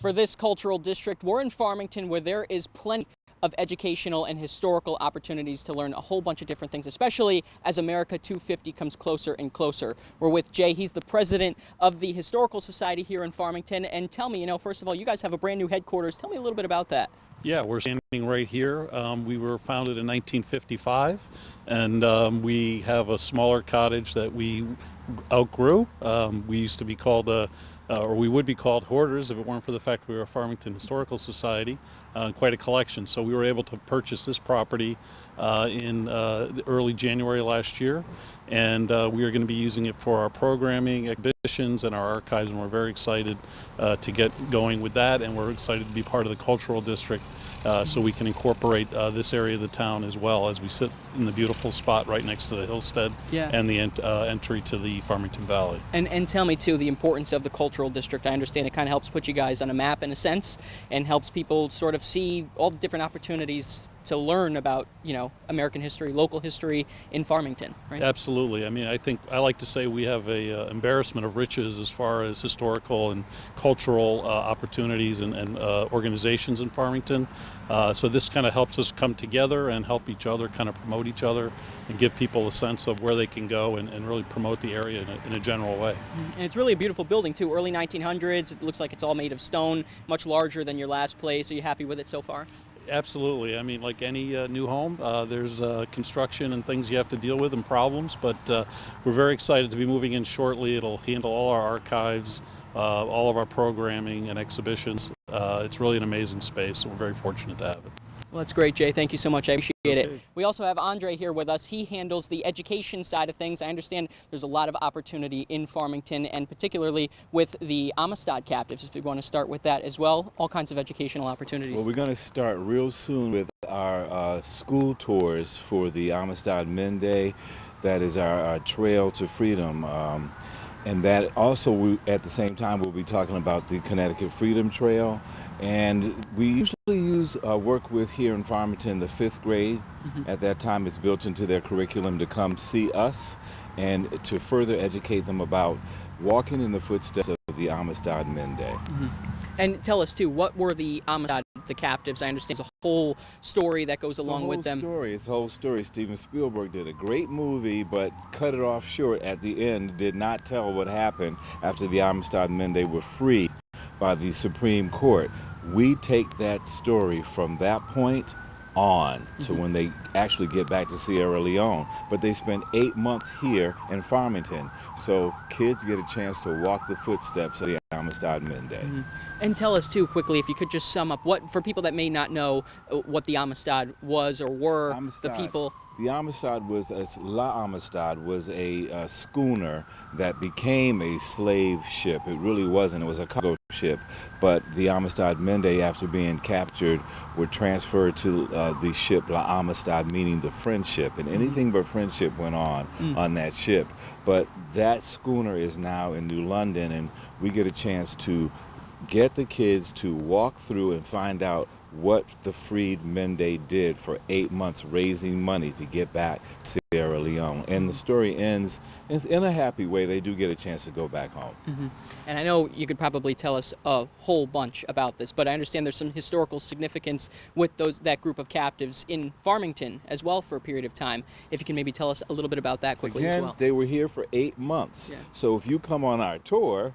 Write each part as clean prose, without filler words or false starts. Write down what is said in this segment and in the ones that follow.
For this cultural district, we're in Farmington, where there is plenty of educational and historical opportunities to learn a whole bunch of different things, especially as America 250 comes closer and closer. We're with Jay. He's the president of the Historical Society here in Farmington. And tell me, first of all, you guys have a brand new headquarters. Tell me a little bit about that. Yeah, we're standing right here. We were founded in 1955, and we have a smaller cottage that we outgrew. We used to be called, or we would be called hoarders if it weren't for the fact we were a Farmington Historical Society, quite a collection. So we were able to purchase this property in early January last year, and we are going to be using it for our programming, exhibitions, and our archives, and we're very excited to get going with that, and we're excited to be part of the cultural district so we can incorporate this area of the town as well, as we sit in the beautiful spot right next to the Hillstead and the entry to the Farmington Valley. And tell me too, the importance of the cultural district. I understand it kind of helps put you guys on a map in a sense, and helps people sort of see all the different opportunities to learn about, American history, local history in Farmington, right? Absolutely. I mean, I like to say we have a embarrassment of riches as far as historical and cultural opportunities and organizations in Farmington. So this kind of helps us come together and help each other, kind of promote each other, and give people a sense of where they can go and really promote the area in a general way. And it's really a beautiful building too, early 1900s. It looks like it's all made of stone, much larger than your last place. Are you happy with it so far? Absolutely. I mean, like any new home, there's construction and things you have to deal with and problems, but we're very excited to be moving in shortly. It'll handle all our archives, all of our programming and exhibitions. It's really an amazing space, so we're very fortunate to have it. Well, that's great, Jay. Thank you so much. I appreciate it. We also have Andre here with us. He handles the education side of things. I understand there's a lot of opportunity in Farmington, and particularly with the Amistad captives, if you want to start with that as well. All kinds of educational opportunities. Well, we're going to start real soon with our school tours for the Amistad Men Day. That is our Trail to Freedom. And that also, at the same time, we'll be talking about the Connecticut Freedom Trail. And we usually work with here in Farmington the 5th grade. At that time, it's built into their curriculum to come see us and to further educate them about walking in the footsteps of the Amistad Men Day. And tell us, too, what were the Amistad, the captives? I understand there's a whole story that goes along with them. It's a whole story. Steven Spielberg did a great movie, but cut it off short at the end, did not tell what happened after the Amistad Men Day were freed by the Supreme Court. We take that story from that point on to when they actually get back to Sierra Leone. But they spent 8 months here in Farmington, so kids get a chance to walk the footsteps of the Amistad Men Day. And tell us too, quickly, if you could just sum up, what, for people that may not know what the Amistad was or were, the people. The Amistad was, La Amistad was a schooner that became a slave ship. It really wasn't. It was a cargo ship. But the Amistad Men Day, after being captured, were transferred to the ship La Amistad, meaning the friendship. And anything but friendship went on that ship. But that schooner is now in New London, and we get a chance to get the kids to walk through and find out what the Freed Men Day did for 8 months, raising money to get back to Sierra Leone. And the story ends in a happy way. They do get a chance to go back home. And I know you could probably tell us a whole bunch about this, but I understand there's some historical significance with that group of captives in Farmington as well for a period of time. If you can maybe tell us a little bit about that quickly as well. They were here for 8 months. Yeah. So if you come on our tour,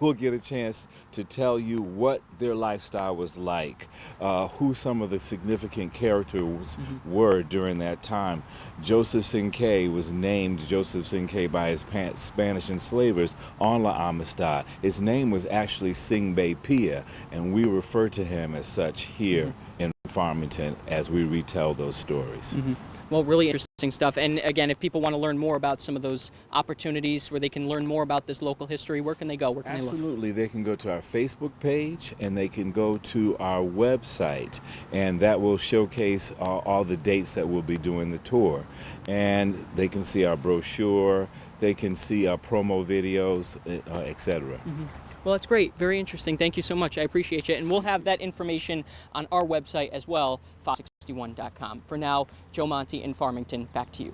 we'll get a chance to tell you what their lifestyle was like, who some of the significant characters were during that time. Joseph Cinque was named Joseph Cinque by his Spanish enslavers on La Amistad. His name was actually Singbe Pia, and we refer to him as such here in Farmington as we retell those stories. Well, really interesting stuff. And again, if people want to learn more about some of those opportunities where they can learn more about this local history, where can they go? Where can Absolutely. They can go to our Facebook page, and they can go to our website, and that will showcase all the dates that we'll be doing the tour. And they can see our brochure, they can see our promo videos, etc. Well, that's great. Very interesting. Thank you so much. I appreciate you. And we'll have that information on our website as well, fox61.com. For now, Joe Monte in Farmington, back to you.